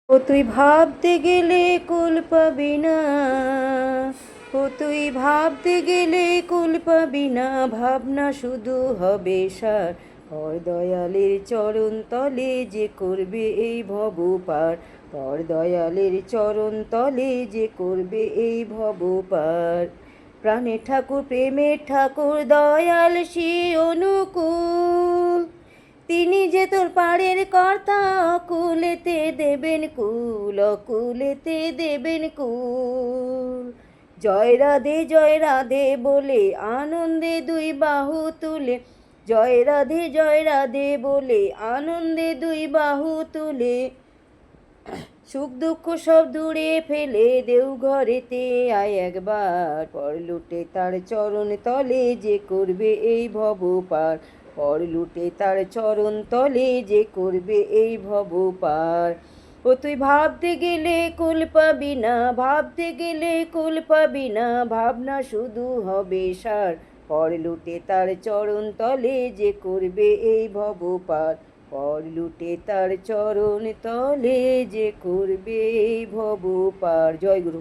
ও তুই ভাবতে গেলে কুল পাবি না, ও তুই ভাবতে গেলে কুল পাবি না, ভাবনা শুধু হবে সার। পর দয়ালের চরণ তলে যে করবে এই ভব পার, পর দয়ালের চরণ তলে যে করবে এই ভব পার। প্রাণের ঠাকুর প্রেমের ঠাকুর দয়াল সে অনুকূল, তিনি যে তোর পাড়ের কর্তা, অকুলেতে দেবেন কুল, অকুলেতে দেবেন কুল। জয় রাধে বলে আনন্দে দুই বাহু তুলে, জয় রাধে বলে আনন্দে দুই বাহু তুলে, সুখ দুঃখ সব দূরে ফেলে দেওঘরেতে আয় একবার। পর লুটে তার চরণ তলে যে করবে এই ভব পার, পর লুটে তার চরণ তলে যে করবে এই ভব পার। ও তুই ভাবতে গেলে কুল পাবি না, ভাবতে গেলে কুল পাবি না, ভাবনা শুধু হবে সার। পর লুটে তার চরণ তলে যে করবে এই ভব পার, পর লুটে তার চরণ তলে যে করবে এই ভব পার। জয় গুরু।